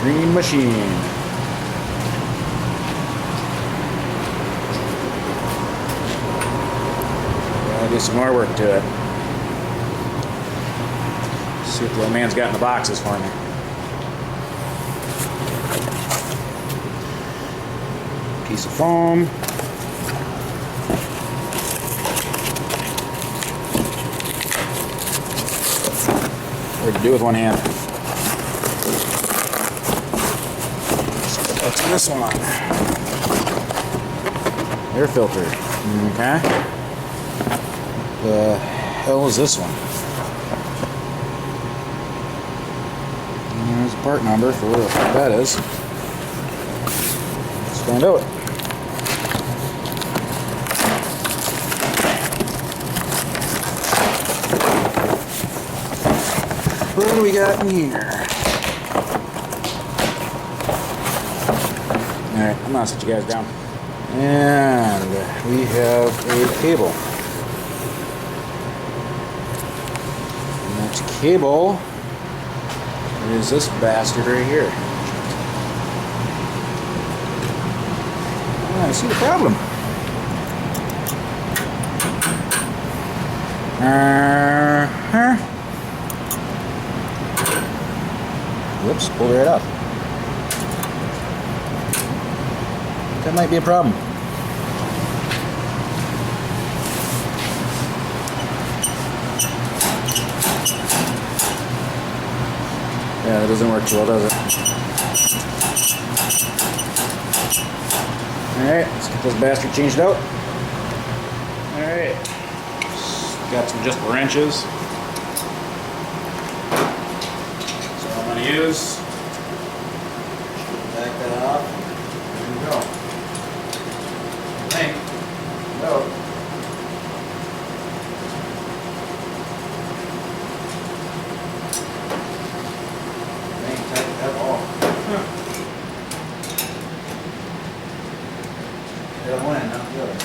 Green machine. Gotta do some more work to it. See what the old man's got in the boxes for me. Piece of foam. Hard to do with one hand. So what's this one? Air filter. Okay. The hell is this one? There's a part number for what that is. Let's find out. What do we got in here? Alright, I'm gonna set you guys down. And we have a cable. And that cable is this bastard right here. Ah, I see the problem. Whoops, pulled right up. That might be a problem. Yeah, that doesn't work too well, does it? Alright, let's get this bastard changed out. Alright. Got some adjustable wrenches. So I'm going to use. Back that up. There we go. I think. No. At all. Yeah, one, not the other.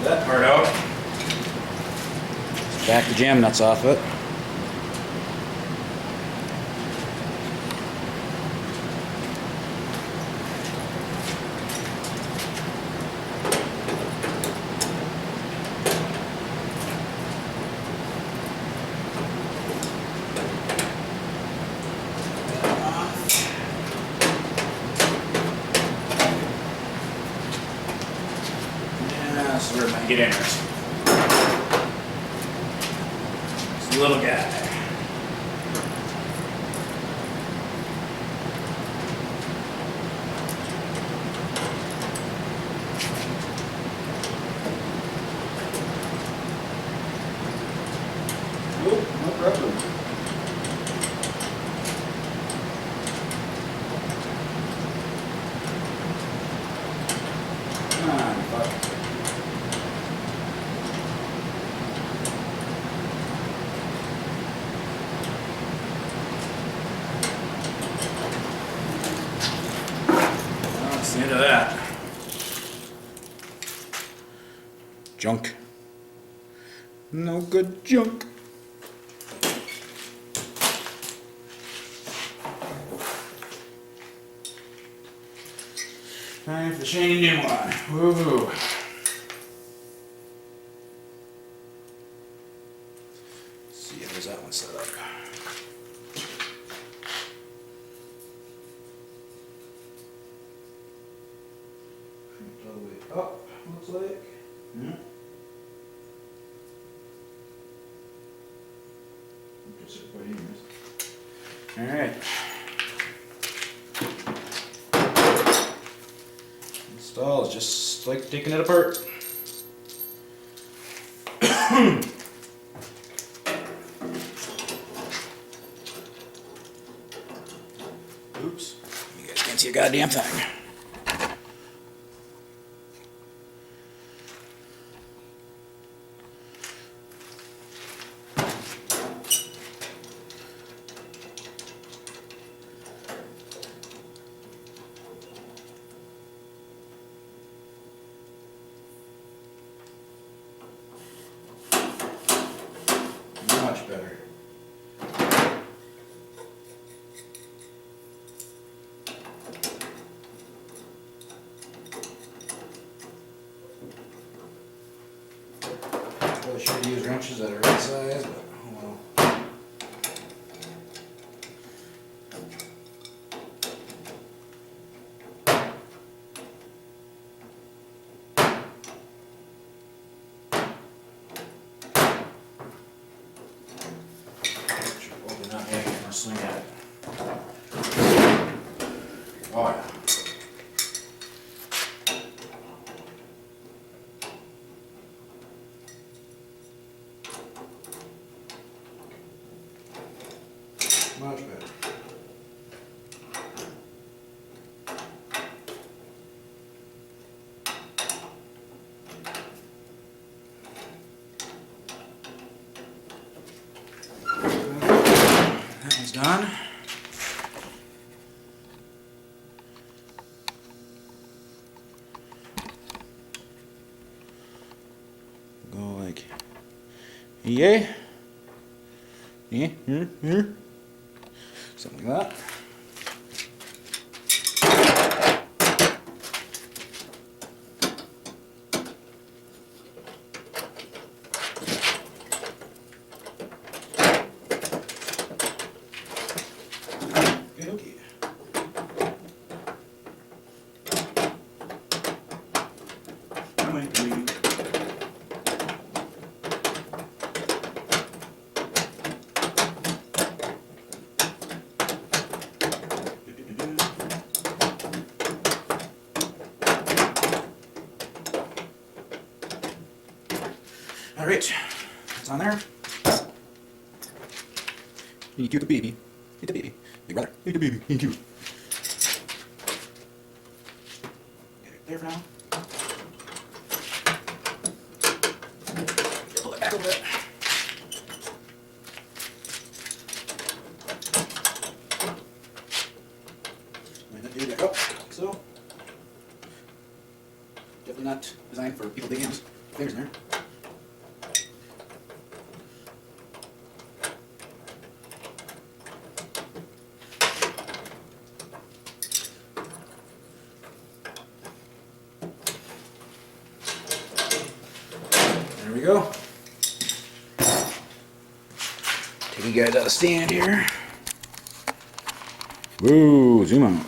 That part out. Back the jam nuts off it. So we're going to get interested. This little guy. Oop, no problem. Come on, fuck. That's the end of that. Junk. No good junk. Time for the shiny new one. Woohoo. Let's see, how's that one set up? All the way up, looks like. Yeah. Alright. Install is just like taking it apart. Oops. You guys can't see a goddamn thing. Much better. Probably should have used wrenches that are right size, but oh well. Hopefully not hanging or swing at it. Oh yeah. Much better. That one's done. Go like, yeah, yeah, something like that. Okay. All right, it's on there. You cute the baby. Eat the baby. Big brother. Eat the baby. Eat you. Get it there for now. Pull it back a little bit. And then do back up, like so. Definitely not designed for people digging fingers in there. There we go. Take you guys out of stand here. Whoa, zoom out.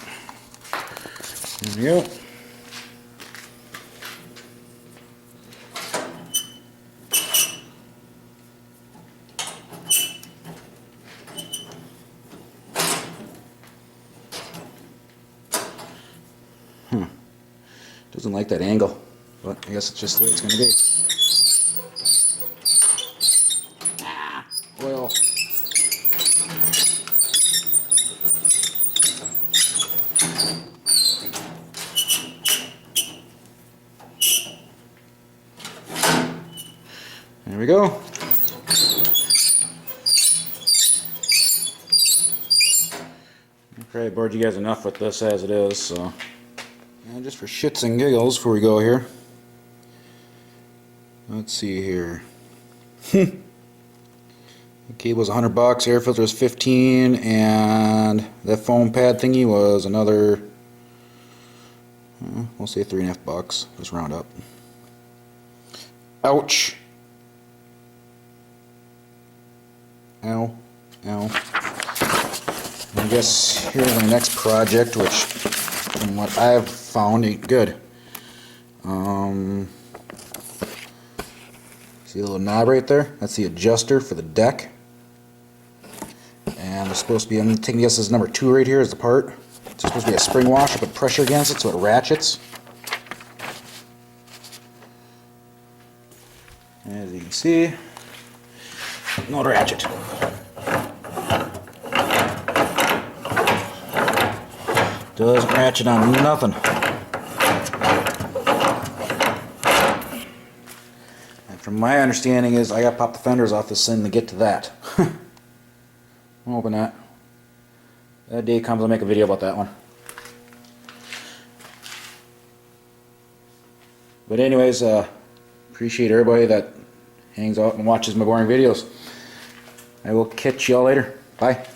There we go. Doesn't like that angle, but I guess it's just the way it's going to be. Oil. There we go. I probably bored you guys enough with this as it is, so. And just for shits and giggles before we go here. Let's see here. The cable's $100, air filter is 15, and that foam pad thingy was another, we'll say $3.50, just round up. Ouch. Ow. Ow. I guess here's my next project, which from what I've found ain't good. See the little knob right there? That's the adjuster for the deck. And there's supposed to be, I'm taking this as number 2 right here is the part. It's supposed to be a spring washer, put pressure against it so it ratchets. As you can see, no ratchet. Doesn't ratchet on nothing. And from my understanding is I gotta pop the fenders off this thing to get to that. I'm hoping that. That day comes, I'll make a video about that one. But anyways, appreciate everybody that hangs out and watches my boring videos. I will catch y'all later. Bye.